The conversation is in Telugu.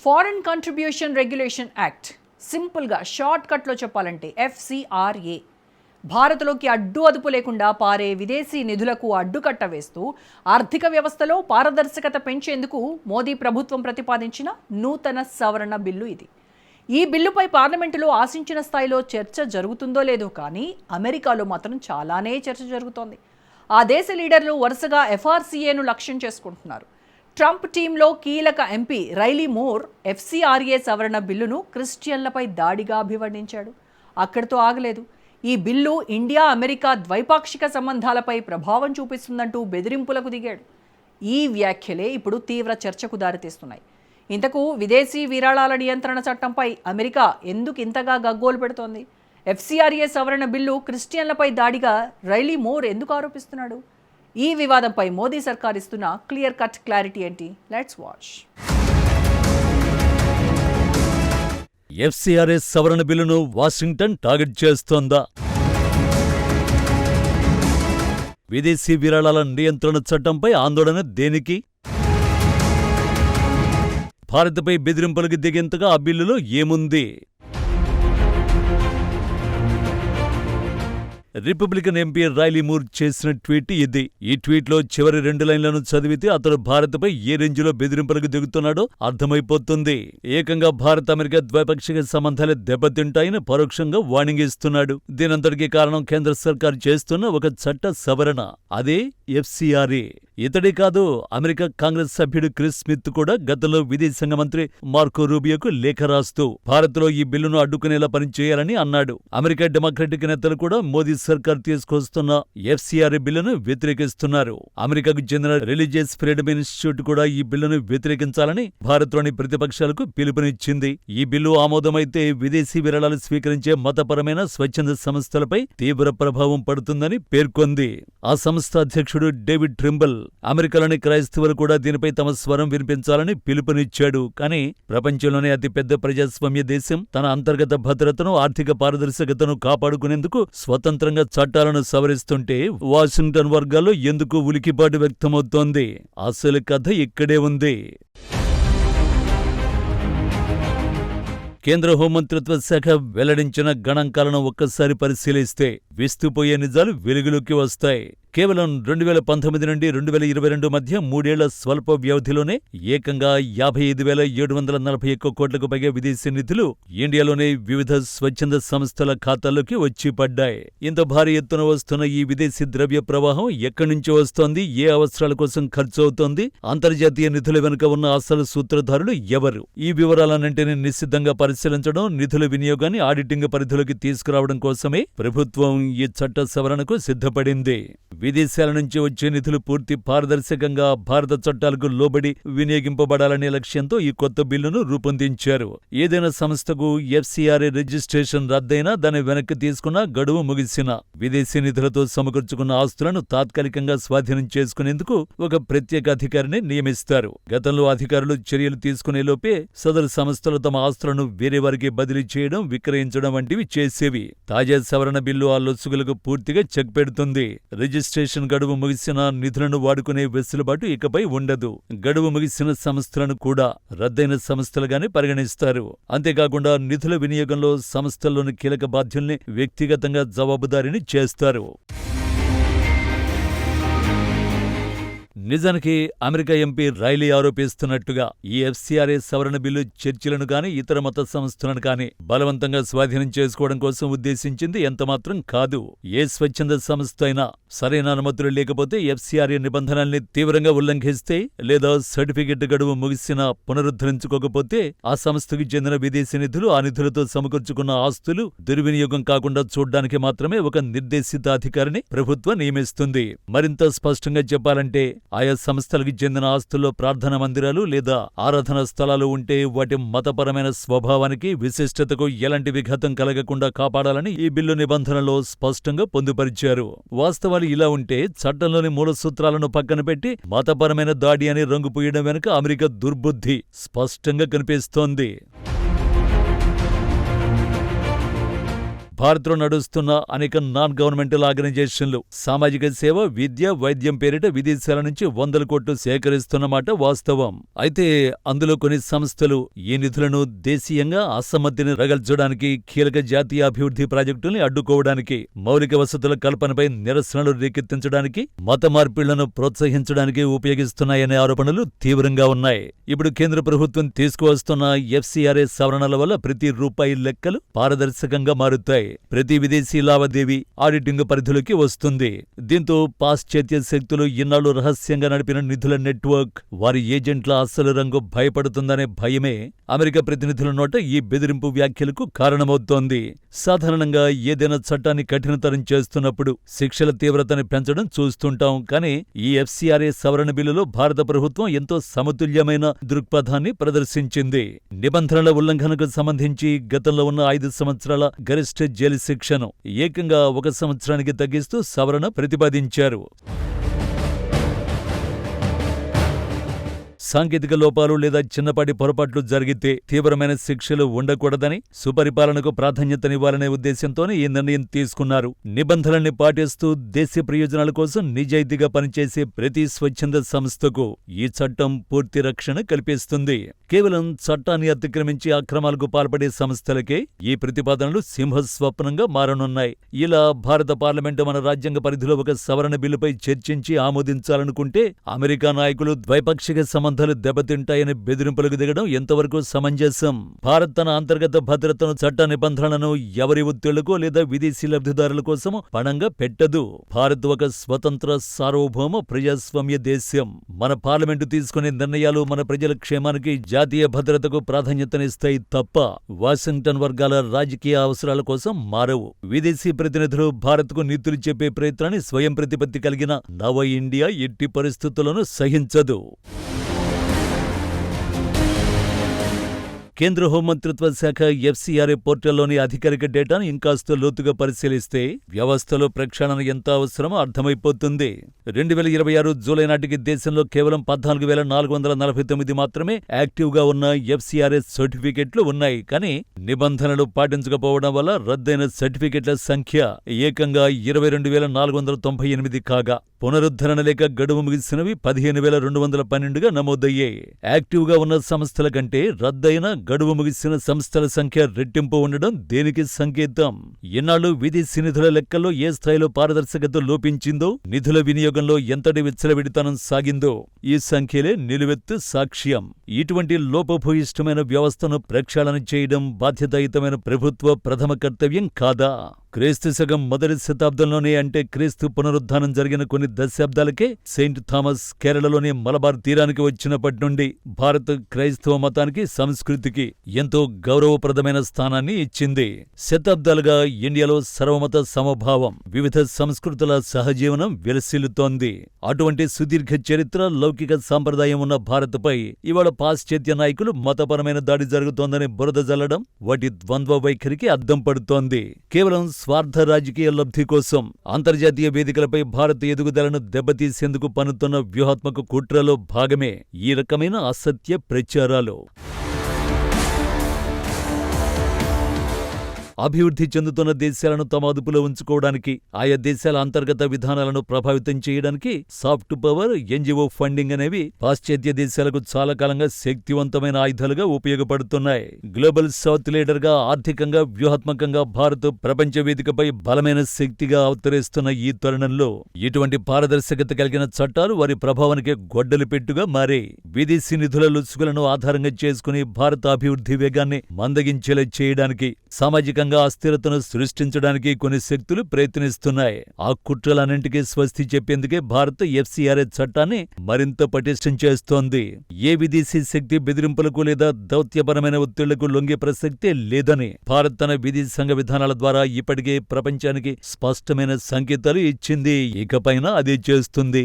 ఫారెన్ కంట్రిబ్యూషన్ రెగ్యులేషన్ యాక్ట్, సింపుల్గా షార్ట్ కట్లో చెప్పాలంటే FCRA, భారత్లోకి అడ్డు అదుపు లేకుండా పారే విదేశీ నిధులకు అడ్డుకట్ట వేస్తూ ఆర్థిక వ్యవస్థలో పారదర్శకత పెంచేందుకు మోదీ ప్రభుత్వం ప్రతిపాదించిన నూతన సవరణ బిల్లు ఇది. ఈ బిల్లుపై పార్లమెంటులో ఆశించిన స్థాయిలో చర్చ జరుగుతుందో లేదో కానీ అమెరికాలో మాత్రం చాలానే చర్చ జరుగుతోంది. ఆ దేశ లీడర్లు వరుసగా FRCAను లక్ష్యం చేసుకుంటున్నారు. ట్రంప్ టీంలో కీలక ఎంపీ రైలీ మూర్ FCRA సవరణ బిల్లును క్రిస్టియన్లపై దాడిగా అభివర్ణించాడు. అక్కడితో ఆగలేదు. ఈ బిల్లు ఇండియా అమెరికా ద్వైపాక్షిక సంబంధాలపై ప్రభావం చూపిస్తుందంటూ బెదిరింపులకు దిగాడు. ఈ వ్యాఖ్యలే ఇప్పుడు తీవ్ర చర్చకు దారితీస్తున్నాయి. ఇంతకు విదేశీ విరాళాల నియంత్రణ చట్టంపై అమెరికా ఎందుకు ఇంతగా గగ్గోలు పెడుతోంది? FCRA సవరణ బిల్లు క్రిస్టియన్లపై దాడిగా రైలీ మూర్ ఎందుకు ఆరోపిస్తున్నాడు? ఈ వివాదంపై మోదీ సర్కార్ ఇస్తున్న క్లియర్ కట్ క్లారిటీ ఏంటి? Let's watch. FCRA సవరణ బిల్లును వాషింగ్టన్ టార్గెట్ చేస్తోందా? విదేశీ విరాళాల నియంత్రణ చట్టంపై ఆందోళన దేనికి? భారత్పై బెదిరింపులకు దిగేంతగా ఆ బిల్లులో ఏముంది? రిపబ్లికన్ ఎంపీ రైలీ మూర్ చేసిన ట్వీట్ ఇది. ఈ ట్వీట్లో చివరి 2 లైన్లను చదివితే అతడు భారత్పై ఏ రేంజ్లో బెదిరింపులకు దిగుతున్నాడో అర్థమైపోతుంది. ఏకంగా భారత్ అమెరికా ద్వైపాక్షిక సంబంధాలు దెబ్బతింటాయని పరోక్షంగా వార్నింగ్ ఇస్తున్నాడు. దీనంతటికీ కారణం కేంద్ర సర్కార్ చేస్తున్న ఒక చట్ట సవరణ, అదే FCRA. ఇతడే కాదు, అమెరికా కాంగ్రెస్ సభ్యుడు క్రిస్ స్మిత్ కూడా గతంలో విదేశాంగ మంత్రి మార్కో రూబియోకు లేఖ రాస్తూ భారత్లో ఈ బిల్లును అడ్డుకునేలా పనిచేయాలని అన్నాడు. అమెరికా డెమోక్రటిక్ నేతలు కూడా మోదీ సర్కార్ తీసుకొస్తున్న FCRA బిల్లును వ్యతిరేకిస్తున్నారు. అమెరికాకు చెందిన రిలీజియస్ ఫ్రీడమ్ ఇన్స్టిట్యూట్ కూడా ఈ బిల్లును వ్యతిరేకించాలని భారత్లోని ప్రతిపక్షాలకు పిలుపునిచ్చింది. ఈ బిల్లు ఆమోదమైతే విదేశీ విరాళాలు స్వీకరించే మతపరమైన స్వచ్ఛంద సంస్థలపై తీవ్ర ప్రభావం పడుతుందని పేర్కొంది. ఆ సంస్థ అధ్యక్షుడు డేవిడ్ ట్రింబల్ అమెరికాలోని క్రైస్తవులు కూడా దీనిపై తమ స్వరం వినిపించాలని పిలుపునిచ్చాడు. కానీ ప్రపంచంలోనే అతిపెద్ద ప్రజాస్వామ్య దేశం తన అంతర్గత భద్రతను, ఆర్థిక పారదర్శకతను కాపాడుకునేందుకు స్వతంత్రంగా చట్టాలను సవరిస్తుంటే వాషింగ్టన్ వర్గాల్లో ఎందుకు ఉలికిపాటు వ్యక్తమవుతోంది? అసలు కథ ఇక్కడే ఉంది. కేంద్ర హోంమంత్రిత్వ శాఖ వెల్లడించిన గణాంకాలను ఒక్కసారి పరిశీలిస్తే విస్తుపోయే నిజాలు వెలుగులోకి వస్తాయి. కేవలం 2019 నుండి 2022 మధ్య 3 ఏళ్ల స్వల్ప వ్యవధిలోనే ఏకంగా 55,741 కోట్లకు పైగా విదేశీ నిధులు ఇండియాలోని వివిధ స్వచ్ఛంద సంస్థల ఖాతాల్లోకి వచ్చి పడ్డాయి. ఇంత భారీ ఎత్తున వస్తున్న ఈ విదేశీ ద్రవ్య ప్రవాహం ఎక్కడి నుంచి వస్తోంది? ఏ అవసరాల కోసం ఖర్చు అవుతోంది? అంతర్జాతీయ నిధుల వెనుక ఉన్న అసలు సూత్రధారులు ఎవరు? ఈ వివరాలన్నింటినీ నిశ్చితంగా పరిశీలించడం, నిధుల వినియోగాన్ని ఆడిటింగ్ పరిధిలోకి తీసుకురావడం కోసమే ప్రభుత్వం ఈ చట్ట సవరణకు సిద్ధపడింది. విదేశాల నుంచి వచ్చే నిధులు పూర్తి పారదర్శకంగా భారత చట్టాలకు లోబడి వినియోగింపబడాలనే లక్ష్యంతో ఈ కొత్త బిల్లును రూపొందించారు. ఏదైనా సంస్థకు FCRA రిజిస్ట్రేషన్ రద్దయినా, దాన్ని వెనక్కి తీసుకున్న, గడువు ముగిసిన విదేశీ నిధులతో సమకూర్చుకున్న ఆస్తులను తాత్కాలికంగా స్వాధీనం చేసుకునేందుకు ఒక ప్రత్యేక అధికారిని నియమిస్తారు. గతంలో అధికారులు చర్యలు తీసుకునేలోపే సదరు సంస్థలు తమ ఆస్తులను వేరే వారికి బదిలీ చేయడం, విక్రయించడం వంటివి చేసేవి. తాజా సవరణ బిల్లు ఆ లొసుగులకు పూర్తిగా చెక్ పెడుతుంది. రిజిస్ట్రేషన్ గడువు ముగిసిన నిధులను వాడుకునే వెసులుబాటు ఇకపై ఉండదు. గడువు ముగిసిన సంస్థలను కూడా రద్దయిన సంస్థలుగానే పరిగణిస్తారు. అంతేకాకుండా నిధుల వినియోగంలో సంస్థల్లోని కీలక బాధ్యుల్ని వ్యక్తిగతంగా జవాబుదారీని చేస్తారు. నిజానికి అమెరికా ఎంపీ రైలీ ఆరోపిస్తున్నట్టుగా ఈ FCRA సవరణ బిల్లు చర్చిలను గాని, ఇతర మత సంస్థలను గాని బలవంతంగా స్వాధీనం చేసుకోవడం కోసం ఉద్దేశించింది ఎంతమాత్రం కాదు. ఏ స్వచ్ఛంద సంస్థ అయినా సరైన అనుమతులు లేకపోతే, FCRA నిబంధనల్ని తీవ్రంగా ఉల్లంఘిస్తే, లేదా సర్టిఫికెట్ గడువు ముగిసినా పునరుద్ధరించుకోకపోతే ఆ సంస్థకు చెందిన విదేశీ నిధులు, ఆ నిధులతో సమకూర్చుకున్న ఆస్తులు దుర్వినియోగం కాకుండా చూడ్డానికి మాత్రమే ఒక నిర్దేశిత అధికారిని ప్రభుత్వం నియమిస్తుంది. మరింత స్పష్టంగా చెప్పాలంటే, ఆయా సంస్థలకు చెందిన ఆస్తుల్లో ప్రార్థనా మందిరాలు లేదా ఆరాధనా స్థలాలు ఉంటే వాటి మతపరమైన స్వభావానికి, విశిష్టతకు ఎలాంటి విఘాతం కలగకుండా కాపాడాలని ఈ బిల్లు నిబంధనలో స్పష్టంగా పొందుపరిచారు. వాస్తవాలు ఇలా ఉంటే చట్టంలోని మూల సూత్రాలను పక్కన పెట్టి మతపరమైన దాడి అని రంగు పూయడం వెనుక అమెరికా దుర్బుద్ధి స్పష్టంగా కనిపిస్తోంది. భారత్లో నడుస్తున్న అనేక నాన్ గవర్నమెంటల్ ఆర్గనైజేషన్లు సామాజిక సేవ, విద్య, వైద్యం పేరిట విదేశాల నుంచి 100 కోట్లు సేకరిస్తున్నమాట వాస్తవం. అయితే అందులో కొన్ని సంస్థలు ఈ నిధులను దేశీయంగా అసమ్మతిని రగల్చడానికి, కీలక జాతీయ అభివృద్ధి ప్రాజెక్టుల్ని అడ్డుకోవడానికి, మౌలిక వసతుల కల్పనపై నిరసనలు రేకెత్తించడానికి, మత మార్పిళ్లను ప్రోత్సహించడానికి ఉపయోగిస్తున్నాయనే ఆరోపణలు తీవ్రంగా ఉన్నాయి. ఇప్పుడు కేంద్ర ప్రభుత్వం తీసుకువస్తున్న FCRA సవరణల వల్ల ప్రతి రూపాయి లెక్కలు పారదర్శకంగా మారుతాయి. ప్రతి విదేశీ లావాదేవీ ఆడిటింగ్ పరిధిలోకి వస్తుంది. దీంతో పాశ్చాత్య శక్తులు ఇన్నాళ్లు రహస్యంగా నడిపిన నిధుల నెట్వర్క్, వారి ఏజెంట్ల అసలు రంగు భయపడుతుందనే భయమే అమెరికా ప్రతినిధుల నోట ఈ బెదిరింపు వ్యాఖ్యలకు కారణమవుతోంది. సాధారణంగా ఏదైనా చట్టాన్ని కఠినతరం చేస్తున్నప్పుడు శిక్షల తీవ్రతని పెంచడం చూస్తుంటాం. కానీ ఈ FCRA సవరణ బిల్లులో భారత ప్రభుత్వం ఎంతో సమతుల్యమైన దృక్పథాన్ని ప్రదర్శించింది. నిబంధనల ఉల్లంఘనకు సంబంధించి గతంలో ఉన్న 5 సంవత్సరాల గరిష్ఠ జైలు శిక్షను ఏకంగా 1 సంవత్సరానికి తగ్గిస్తూ సవరణ ప్రతిపాదించారు. సాంకేతిక లోపాలు లేదా చిన్నపాటి పొరపాట్లు జరిగితే తీవ్రమైన శిక్షలు ఉండకూడదని, సుపరిపాలనకు ప్రాధాన్యతనివ్వాలనే ఉద్దేశంతోనే ఈ నిర్ణయం తీసుకున్నారు. నిబంధనల్ని పాటిస్తూ దేశ ప్రయోజనాల కోసం నిజాయితీగా పనిచేసే ప్రతి స్వచ్ఛంద సంస్థకు ఈ చట్టం పూర్తి రక్షణ కల్పిస్తుంది. కేవలం చట్టాన్ని అతిక్రమించి అక్రమాలకు పాల్పడే సంస్థలకే ఈ ప్రతిపాదనలు సింహస్వప్నంగా మారనున్నాయి. ఇలా భారత పార్లమెంటు మన రాజ్యాంగ పరిధిలో ఒక సవరణ బిల్లుపై చర్చించి ఆమోదించాలనుకుంటే అమెరికా నాయకులు ద్వైపాక్షిక సంబంధాలు దెబ్బతింటాయని బెదిరింపులకు దిగడం ఎంతవరకు సమంజసం? భారత్ తన అంతర్గత భద్రతను, చట్ట నిబంధనలను ఎవరి ఒత్తిళ్లకో లేదా విదేశీ లబ్ధిదారుల కోసమో పణంగా పెట్టదు. భారత్ ఒక స్వతంత్ర, సార్వభౌమ ప్రజాస్వామ్య దేశం. మన పార్లమెంటు తీసుకునే నిర్ణయాలు మన ప్రజల క్షేమానికి, జాతీయ భద్రతకు ప్రాధాన్యతనిస్తాయి తప్ప వాషింగ్టన్ వర్గాల రాజకీయ అవసరాల కోసం మారవు. విదేశీ ప్రతినిధులు భారత్కు నీతులు చెప్పే ప్రయత్నాన్ని స్వయం ప్రతిపత్తి కలిగిన నవ ఇండియా ఎట్టి పరిస్థితులను సహించదు. కేంద్ర హోంమంత్రిత్వ శాఖ FCRA పోర్టల్లోని అధికారిక డేటాను ఇంకాస్త లోతుగా పరిశీలిస్తే వ్యవస్థలో ప్రక్షాళన ఎంత అవసరమో అర్థమైపోతుంది. 2026 జూలై నాటికి దేశంలో కేవలం 14,449 మాత్రమే యాక్టివ్గా ఉన్న FCRA సర్టిఫికెట్లు ఉన్నాయి. కానీ నిబంధనలు పాటించకపోవడం వల్ల రద్దయిన సర్టిఫికెట్ల సంఖ్య ఏకంగా 22,498 కాగా, పునరుద్ధరణ లేక గడువు ముగిసినవి 15,212గా నమోదయ్యాయి. యాక్టివ్గా ఉన్న సంస్థల కంటే రద్దయిన, గడువు ముగిసిన సంస్థల సంఖ్య రెట్టింపు ఉండడం దేనికి సంకేతం? ఎన్నాళ్ళు విదేశీ నిధుల లెక్కల్లో ఏ స్థాయిలో పారదర్శకత లోపించిందో, నిధుల వినియోగంలో ఎంతటి విచ్చలవిడితనం సాగిందో ఈ సంఖ్యలే నిలువెత్తు సాక్ష్యం. ఇటువంటి లోపభూయిష్టమైన వ్యవస్థను ప్రక్షాళన చేయడం బాధ్యతాయుతమైన ప్రభుత్వ ప్రథమ కర్తవ్యం కాదా? క్రీస్తు శకం మొదటి శతాబ్దంలోనే, అంటే క్రీస్తు పునరుద్ధానం జరిగిన కొన్ని దశాబ్దాలకే సెయింట్ థామస్ కేరళలోని మలబార్ తీరానికి వచ్చినప్పటి నుండి భారత్ క్రైస్తవ మతానికి, సంస్కృతికి ఎంతో గౌరవప్రదమైన స్థానాన్ని ఇచ్చింది. శతాబ్దాలుగా ఇండియాలో సర్వమత సమభావం, వివిధ సంస్కృతుల సహజీవనం విలసిల్లుతోంది. అటువంటి సుదీర్ఘ చరిత్ర, లౌకిక సాంప్రదాయం ఉన్న భారత్పై ఇవాళ పాశ్చాత్య నాయకులు మతపరమైన దాడి జరుగుతోందని బురద జల్లడం వాటి ద్వంద్వ వైఖరికి అద్దం పడుతోంది. కేవలం స్వార్థ రాజకీయ లబ్ధి కోసం అంతర్జాతీయ వేదికలపై భారత్ ఎదుగుదలను దెబ్బతీసేందుకు పన్నుతున్న వ్యూహాత్మక కుట్రలో భాగమే ఈ రకమైన అసత్య ప్రచారాలు. అభివృద్ధి చెందుతున్న దేశాలను తమ అదుపులో ఉంచుకోవడానికి, ఆయా దేశాల అంతర్గత విధానాలను ప్రభావితం చేయడానికి సాఫ్ట్ పవర్, NGO ఫండింగ్ అనేవి పాశ్చాత్య దేశాలకు చాలా కాలంగా శక్తివంతమైన ఆయుధాలుగా ఉపయోగపడుతున్నాయి. గ్లోబల్ సౌత్ లీడర్గా, ఆర్థికంగా, వ్యూహాత్మకంగా భారత్ ప్రపంచ వేదికపై బలమైన శక్తిగా అవతరిస్తున్న ఈ తరుణంలో ఇటువంటి పారదర్శకత కలిగిన చట్టాలు వారి ప్రభావానికి గొడ్డలి పెట్టుగా మారాయి. విదేశీ నిధుల లొసుగులను ఆధారంగా చేసుకుని భారత అభివృద్ధి వేగాన్ని మందగించేలా చేయడానికి, సామాజిక అస్థిరతను సృష్టించడానికి కొన్ని శక్తులు ప్రయత్నిస్తున్నాయి. ఆ కుట్రలన్నింటికీ స్వస్తి చెప్పేందుకే భారత్ FCRA చట్టాన్ని మరింత పటిష్టం చేస్తోంది. ఏ విదేశీ శక్తి బెదిరింపులకు లేదా దౌత్యపరమైన ఒత్తిళ్లకు లొంగే ప్రసక్తే లేదని భారత్ తన విదేశాంగ విధానాల ద్వారా ఇప్పటికే ప్రపంచానికి స్పష్టమైన సంకేతాలు ఇచ్చింది. ఇకపైన అదే చేస్తుంది.